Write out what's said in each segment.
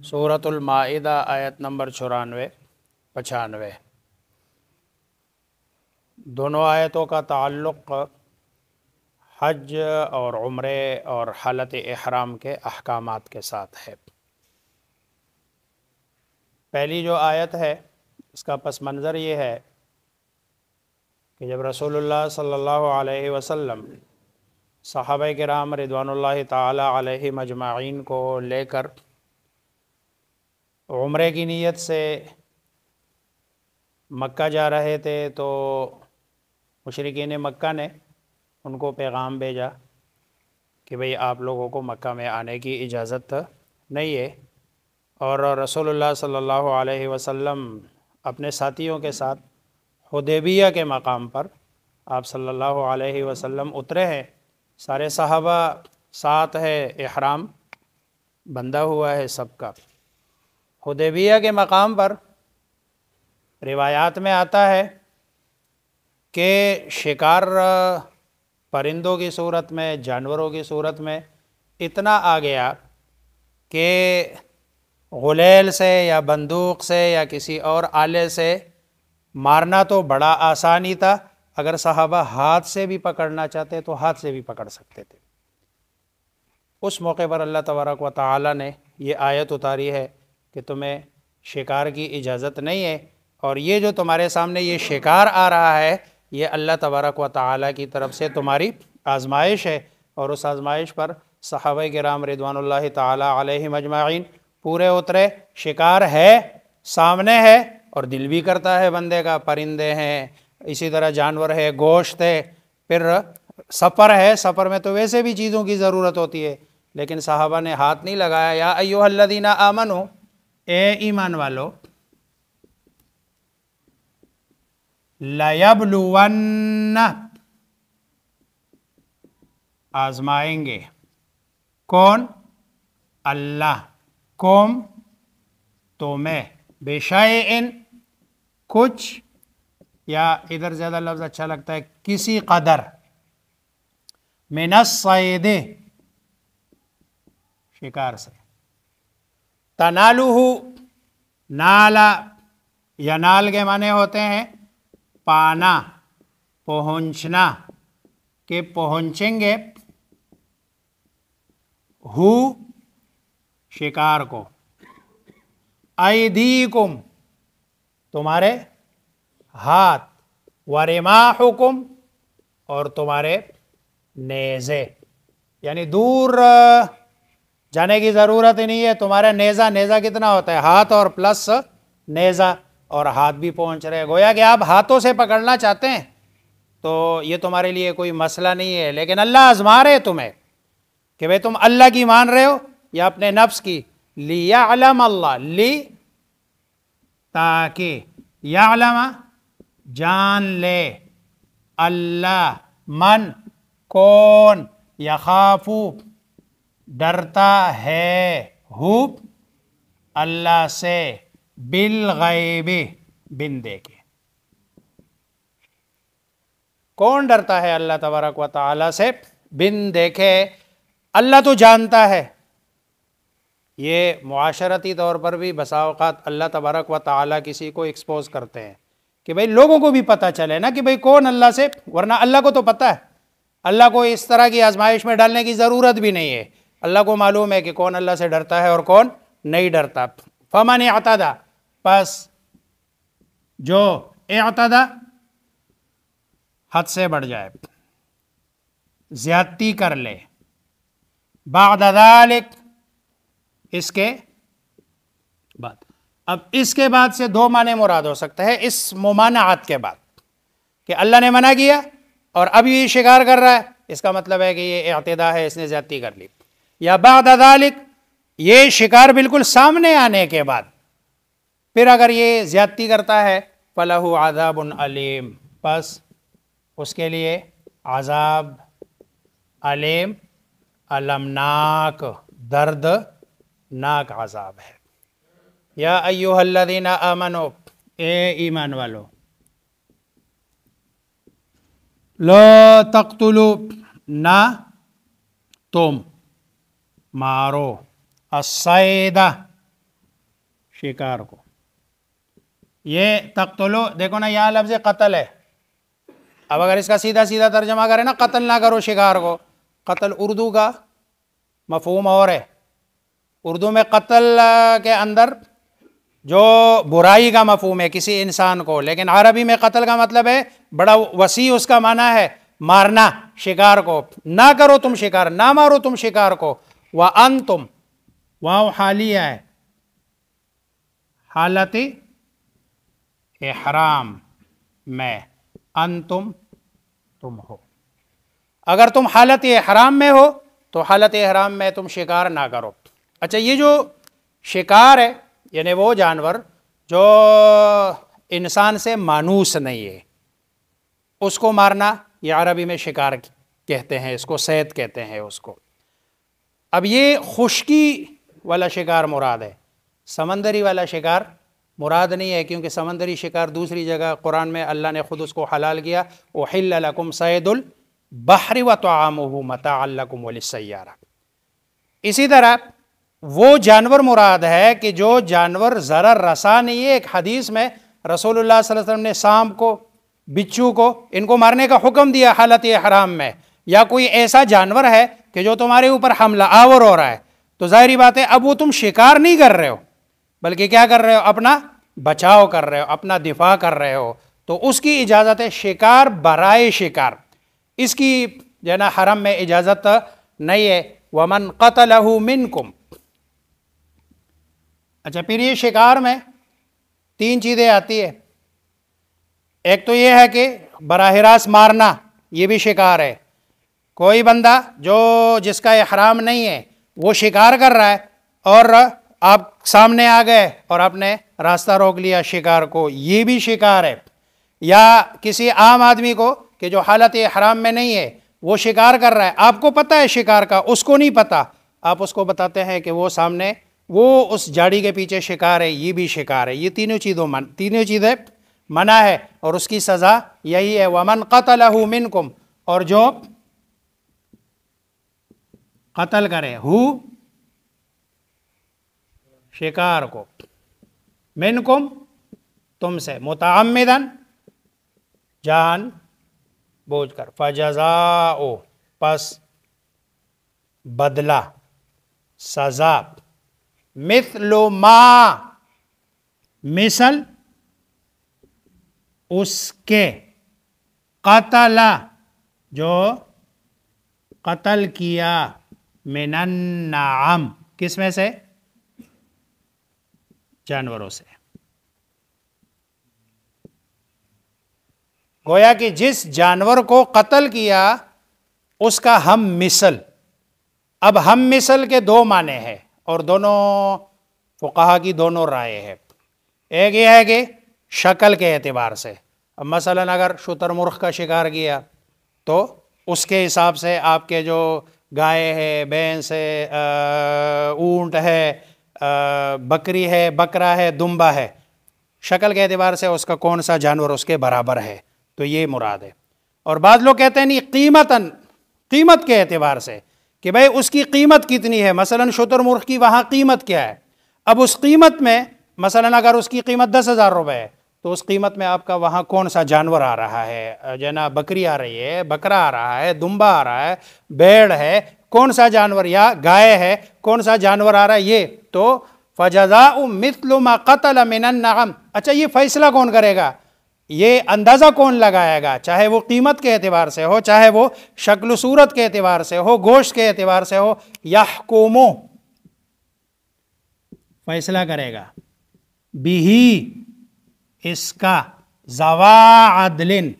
सूरतुल माइदा आयत नंबर 94-95। दोनों आयतों का ताल्लुक़ हज और उम्रे और हालत इहराम के अहकामात के साथ है। पहली जो आयत है इसका पस मंज़र ये है कि जब रसूलुल्लाह सल्लल्लाहु अलैहि वसल्लम सहाबाए किराम रिदवानुल्लाहि ताला अलैहिम अजमाइन को लेकर उम्रे की नीयत से मक्का जा रहे थे तो मुशरिकीन मक्का ने उनको पैगाम भेजा कि भाई आप लोगों को मक्का में आने की इजाज़त नहीं है। और रसूलुल्लाह सल्लल्लाहु अलैहि वसल्लम अपने साथियों के साथ हुदैबिया के मकाम पर आप सल्लल्लाहु अलैहि वसल्लम उतरे हैं। सारे सहाबा साथ है, इहराम बंधा हुआ है सबका। हुदैबिया के मकाम पर रिवायात में आता है कि शिकार परिंदों की सूरत में, जानवरों की सूरत में इतना आ गया कि गुलेल से या बंदूक से या किसी और आले से मारना तो बड़ा आसान ही था। अगर सहाबा हाथ से भी पकड़ना चाहते तो हाथ से भी पकड़ सकते थे। उस मौके पर अल्लाह तबारक व तआला ने ये आयत उतारी है कि तुम्हें शिकार की इजाज़त नहीं है और ये जो तुम्हारे सामने ये शिकार आ रहा है ये अल्लाह तबारक व तआला की तरफ से तुम्हारी आजमाइश है। और उस आजमाइश पर सहाबाए किराम रिदवानुल्लाहि ताला अलैहिम अजमाइन पूरे उतरे। शिकार है, सामने है और दिल भी करता है बंदे का। परिंदे हैं, इसी तरह जानवर है, गोश्त है, फिर सफ़र है। सफ़र में तो वैसे भी चीज़ों की ज़रूरत होती है, लेकिन सहाबा ने हाथ नहीं लगाया। या अय्युहल्लज़ीना आमनू, ए ईमान वालो, लयब्लुवन्ना, आजमाएंगे कौन? अल्लाह, कौम तुम्हें, बेशैइन कुछ, या इधर ज़्यादा लफ्ज़ अच्छा लगता है किसी कदर, मिनस सैदे, शिकार से। तनालुहु, नाला, यनाल के माने होते हैं पाना, पहुँचना, के पहुँचेंगे हु, शिकार को। ऐदीकुम, तुम्हारे हाथ, वरिमाहुकुम, और तुम्हारे नेज़े, यानी दूर जाने की ज़रूरत ही नहीं है। तुम्हारा नेज़ा, नेज़ा कितना होता है? हाथ और प्लस नेज़ा, और हाथ भी पहुंच रहे। गोया कि आप हाथों से पकड़ना चाहते हैं तो ये तुम्हारे लिए कोई मसला नहीं है, लेकिन अल्लाह आजमा रहे तुम्हें कि भाई तुम अल्लाह की मान रहे हो या अपने नफ्स की। लियअलम अल्लाह, ली ताकि, यअलम जान ले, अल्लाह मन कौन, यखाफू डरता है, हु अल्लाह से, बिल गैबी बिन देखे। कौन डरता है अल्लाह तबारक व तआला से बिन देखे? अल्लाह तो जानता है। ये मुआशरती तौर पर भी बसा औक़ात अल्लाह तबारक व तआला किसी को एक्सपोज करते हैं कि भाई लोगों को भी पता चले ना कि भाई कौन अल्लाह से, वरना अल्लाह को तो पता है। अल्लाह को इस तरह की आजमाइश में डालने की ज़रूरत भी नहीं है। अल्लाह को मालूम है कि कौन अल्लाह से डरता है और कौन नहीं डरता। फमन इअतदा, बस जो इअतदा हद से बढ़ जाए, ज्यादती कर ले, बाद ज़ालिक, इसके बाद। अब इसके बाद से दो माने मुराद हो सकता है इस मुमानाअत के बाद, कि अल्लाह ने मना किया और अब ये शिकार कर रहा है, इसका मतलब है कि ये इअ्तिदा है, इसने ज्यादती कर ली। या बाद ज़ालिक, ये शिकार बिल्कुल सामने आने के बाद फिर अगर ये ज्यादती करता है फलहु अज़ाबुन अलीम, बस उसके लिए अज़ाब अलीम, अलमनाक, दर्दनाक अज़ाब है। या अय्युहल्लज़ीना आमनो, ए ईमान वालो, ला तक़्तुलू, ना तुम मारो, अस्सैदा, शिकार को। ये तक़्तुलू देखो ना, यहाँ लफ्ज़ कत्ल है। अब अगर इसका सीधा सीधा तर्जमा करें ना, कत्ल ना करो शिकार को, कत्ल उर्दू का मफ़हूम और है। उर्दू में कत्ल के अंदर जो बुराई का मफ़हूम है किसी इंसान को, लेकिन अरबी में कत्ल का मतलब है बड़ा वसी, उसका माना है मारना शिकार को। ना करो तुम शिकार, ना मारो तुम शिकार को। व अंतुम, वाव हालिया है, हालत इहराम में, अंतुम तुम हो। अगर तुम हालत इहराम में हो तो हालत इहराम में तुम शिकार ना करो। अच्छा, ये जो शिकार है यानी वो जानवर जो इंसान से मानूस नहीं है, उसको मारना, ये अरबी में शिकार कहते हैं, इसको सैद कहते हैं उसको। अब ये खुश्की वाला शिकार मुराद है, समंदरी वाला शिकार मुराद नहीं है, क्योंकि समंदरी शिकार दूसरी जगह कुरान में अल्लाह ने खुद उसको हलाल किया, उहिल्ल लकुम सैदुल बहरि व तआमुहु मताअन लकुम वलिस्सय्यारा। इसी तरह वो जानवर मुराद है कि जो जानवर ज़रा रसा नहीं है। एक हदीस में रसूलुल्लाह सल्लल्लाहु अलैहि वसल्लम ने सांप को, बिच्छू को, इनको मारने का हुक्म दिया हालत इहराम में। या कोई ऐसा जानवर है कि जो तुम्हारे ऊपर हमला आवर हो रहा है, तो जाहिर बात है अब वो तुम शिकार नहीं कर रहे हो, बल्कि क्या कर रहे हो, अपना बचाव कर रहे हो, अपना दिफा कर रहे हो, तो उसकी इजाज़त है। शिकार बराए शिकार, इसकी जो ना हरम में इजाज़त नहीं है। वमन क़तलहु मिनकुम। अच्छा, फिर ये शिकार में तीन चीज़ें आती है। एक तो ये है कि बराह रास्त मारना, ये भी शिकार है। कोई बंदा जो जिसका इहराम नहीं है वो शिकार कर रहा है और आप सामने आ गए और आपने रास्ता रोक लिया शिकार को, ये भी शिकार है। या किसी आम आदमी को कि जो हालत इहराम में नहीं है वो शिकार कर रहा है, आपको पता है शिकार का, उसको नहीं पता, आप उसको बताते हैं कि वो सामने वो उस झाड़ी के पीछे शिकार है, ये भी शिकार है। ये तीनों चीज़ें मना है और उसकी सज़ा यही है, वमन क़तलहु मिनकुम, और जो कत्ल करे, हु शिकार को, मिनकुम तुमसे, मुतअम्मिदन जान बूझ कर, फजज़ाओ पस बदला, सज़ा, मिथलु मा मिसल उसके, कतला जो कत्ल किया, मिनन्नाम किस में से, जानवरों से। गोया कि जिस जानवर को कत्ल किया उसका हम मिसल। अब हम मिसल के दो माने हैं और दोनों फुक़हा की दोनों राय है। एक ये है कि शक्ल के एतबार से, अब मसलन अगर शुतुरमुर्ग़ का शिकार किया तो उसके हिसाब से आपके जो गाय है, भैंस है, ऊँट है, बकरी है, बकरा है, दुम्बा है, शक्ल के एतबार से उसका कौन सा जानवर उसके बराबर है, तो ये मुराद है। और बाद लोग कहते हैं नहीं, कीमतन, कीमत के एतबार से कि भाई उसकी कीमत कितनी है। मसलन शुतुरमुर्ग़ की वहाँ कीमत क्या है, अब उस कीमत में मसलन अगर उसकी कीमत 10,000 रुपये है तो उस कीमत में आपका वहाँ कौन सा जानवर आ रहा है, जना बकरी आ रही है, बकरा आ रहा है, दुम्बा आ रहा है, भेड़ है, कौन सा जानवर, या गाय है, कौन सा जानवर आ रहा है, ये तो फजज़ाउ मिथलु मा क़तल मिनन नअम। अच्छा, ये फैसला कौन करेगा, ये अंदाज़ा कौन लगाएगा, चाहे वो कीमत के एतबार से हो, चाहे वो शक्ल सूरत के एतबार से हो, गोश्त के एतबार से हो, यहकुमु फैसला करेगा, बिही इसका, ज़वा अदलिन,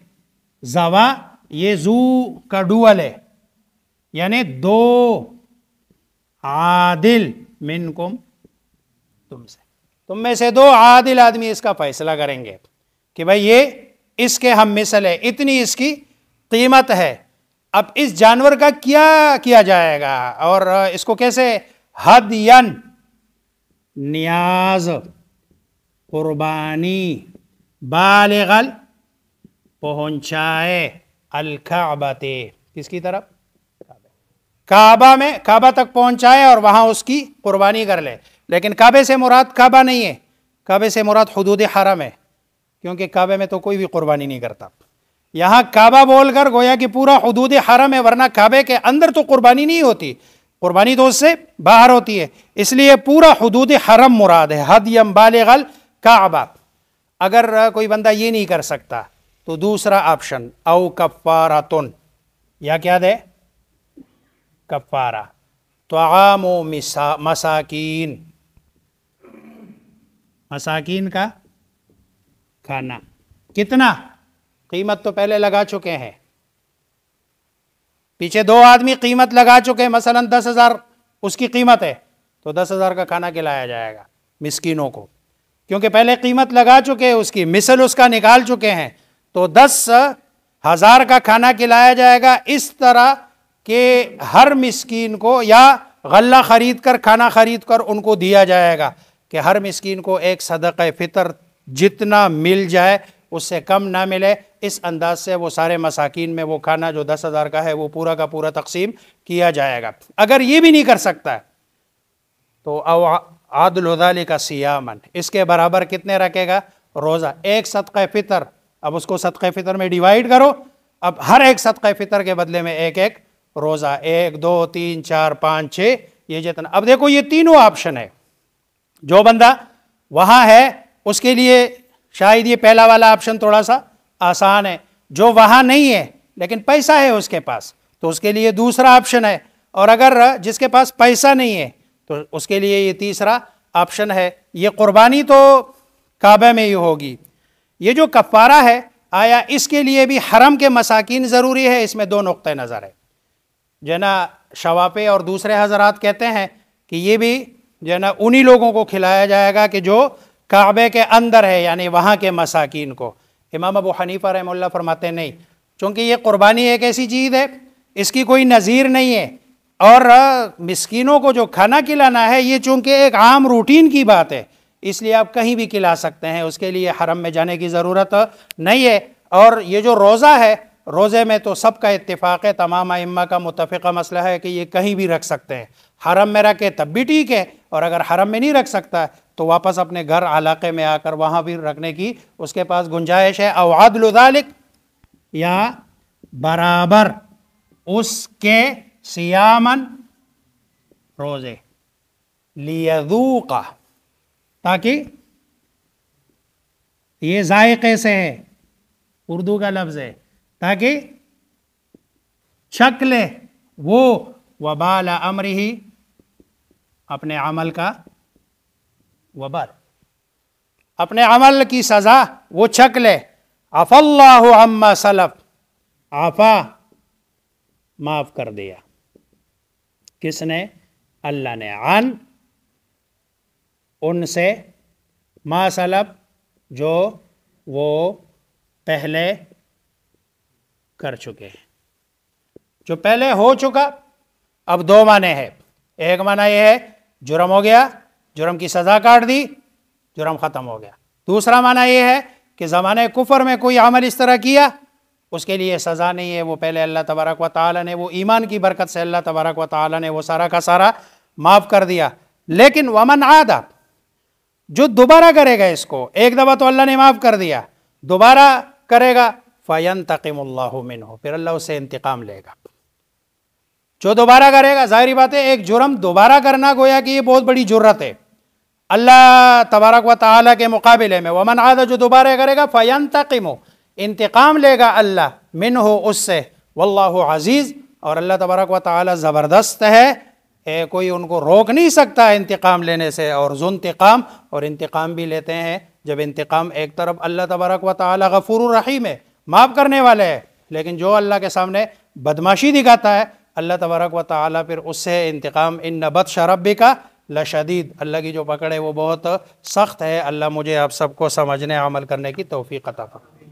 ज़वा ये जू का डुअल है, यानी दो, आदिल मिनकुम तुमसे, तुम में से दो आदिल आदमी इसका फैसला करेंगे। कि भाई ये इसके हम मिसल है, इतनी इसकी कीमत है। अब इस जानवर का क्या किया जाएगा और इसको कैसे, हदयन नियाज कुर्बानी, बालिगल पहुंचाए, अल काबते किसकी तरफ, काबा में, काबा तक पहुंचाए और वहां उसकी कुर्बानी कर ले। लेकिन काबे से मुराद काबा नहीं है, काबे से मुराद हुदूद हरम है, क्योंकि काबे में तो कोई भी कुर्बानी नहीं करता। यहां काबा बोलकर गोया कि पूरा हुदूद हरम है, वरना काबे के अंदर तो कुर्बानी नहीं होती, कुर्बानी तो उससे बाहर होती है, इसलिए पूरा हुदूद हरम मुराद है, हदयम बालिगल काबा। अगर कोई बंदा ये नहीं कर सकता तो दूसरा ऑप्शन औ कफ़ारातुन, या क्या दे, कफ़ारा, तआमु मसाकीन, मसाकीन का खाना। कितना, कीमत तो पहले लगा चुके हैं, पीछे 2 आदमी कीमत लगा चुके हैं, मसलन 10,000 उसकी कीमत है, तो 10,000 का खाना खिलाया जाएगा मिस्कीनों को, क्योंकि पहले कीमत लगा चुके हैं, उसकी मिसल उसका निकाल चुके हैं, तो 10,000 का खाना खिलाया जाएगा। इस तरह के हर मिस्कीन को, या गल्ला खरीद कर, खाना खरीद कर उनको दिया जाएगा कि हर मिस्कीन को एक सदक़ा फ़ितर जितना मिल जाए, उससे कम ना मिले। इस अंदाज से वो सारे मसाकीन में वो खाना जो 10,000 का है वो पूरा का पूरा तकसीम किया जाएगा। अगर ये भी नहीं कर सकता तो आदल ज़ालिका सियामन, इसके बराबर कितने रखेगा, रोज़ा, एक सदक़ा फ़ितर। अब उसको सदक़ा फ़ितर में डिवाइड करो, अब हर एक सदक़ा फ़ितर के बदले में एक एक रोज़ा, 1 2 3 4 5 6, ये जितना। अब देखो ये तीनों ऑप्शन है, जो बंदा वहाँ है उसके लिए शायद ये पहला वाला ऑप्शन थोड़ा सा आसान है, जो वहाँ नहीं है लेकिन पैसा है उसके पास तो उसके लिए दूसरा ऑप्शन है, और अगर जिसके पास पैसा नहीं है तो उसके लिए ये तीसरा ऑप्शन है। ये कुर्बानी तो काबा में ही होगी। ये जो कफ़ारा है, आया इसके लिए भी हरम के मसाकीन ज़रूरी है, इसमें 2 नुक्ते नज़र है। जना शवाफे और दूसरे हजरात कहते हैं कि ये भी जना उन्हीं लोगों को खिलाया जाएगा कि जो काबे के अंदर है, यानी वहाँ के मसाकीन को। इमाम अबू हनीफा रहमतुल्लाह फरमाते नहीं, चूँकि ये कुर्बानी एक ऐसी चीज़ है इसकी कोई नज़ीर नहीं है, और मिस्कीनों को जो खाना खिलाना है ये चूँकि एक आम रूटीन की बात है, इसलिए आप कहीं भी खिला सकते हैं, उसके लिए हरम में जाने की ज़रूरत नहीं है। और ये जो रोज़ा है, रोज़े में तो सबका इत्तिफाक़ है, तमाम अइम्मा का मुत्तफ़िक़ा मसला है कि ये कहीं भी रख सकते हैं, हरम में रखे तब भी ठीक है, और अगर हरम में नहीं रख सकता तो वापस अपने घर इलाके में आकर वहाँ भी रखने की उसके पास गुंजाइश है। औ अदलु ज़ालिक, या बराबर उसके सियामन, रोज़े, लियज़ूक़ा, ताकि ये जायक़े से है, उर्दू का लफ्ज़ है, ताकि चख ले वो वबाल अमरिही, अपने अमल का वबाल, अपने अमल की सज़ा वो चख ले। अफ़ल्लाहु अम्मा सलफ़, आफ़ा माफ़ कर दिया, किसने, अल्लाह ने, अन उनसे, मा सलफ़ जो वो पहले कर चुके हैं, जो पहले हो चुका। अब 2 माने हैं, एक माना यह है जुर्म हो गया, जुर्म की सज़ा काट दी, जुर्म ख़त्म हो गया। दूसरा माना यह है कि ज़माने कुफ़र में कोई अमल इस तरह किया, उसके लिए सज़ा नहीं है, वो पहले अल्लाह तबारक व तआला ने, वो ईमान की बरकत से अल्लाह तबारक व तआला ने वो सारा का सारा माफ़ कर दिया। लेकिन वमन आदा, जो दोबारा करेगा इसको, एक दफ़ा तो अल्लाह ने माफ़ कर दिया, दोबारा करेगा, फ़यंतक़िमुल्लाहु मिन्हु, फिर अल्लाह उससे इंतकाम लेगा। जो दोबारा करेगा, ज़ाहिरी बात है एक जुर्म दोबारा करना गोया कि ये बहुत बड़ी जुर्रत है अल्लाह तबारक व तआला के मुकाबले में। वमन आदा, जो दोबारा करेगा, फ़यंतक़िमु, इंतकाम लेगा अल्लाह, मिन्हु, उससे, वल्लाहु अज़ीज़, और अल्लाह तबारक व तआला ज़बरदस्त है, कोई उनको रोक नहीं सकता इंतकाम लेने से। और ज़ुंतिक़ाम, और इंतकाम भी लेते हैं जब इंतकाम, एक तरफ अल्लाह तबारक व तआला गफ़ूरुर रहीम है, माफ़ करने वाले है, लेकिन जो अल्लाह के सामने बदमाशी दिखाता है अल्लाह तबारक व तआला फिर उससे इंतकाम, इन्न बत्श रब्बिका लशदीद, अल्लाह की जो पकड़ है वो बहुत सख्त है। अल्लाह मुझे आप सबको समझने अमल करने की तौफीक अता फरमाए।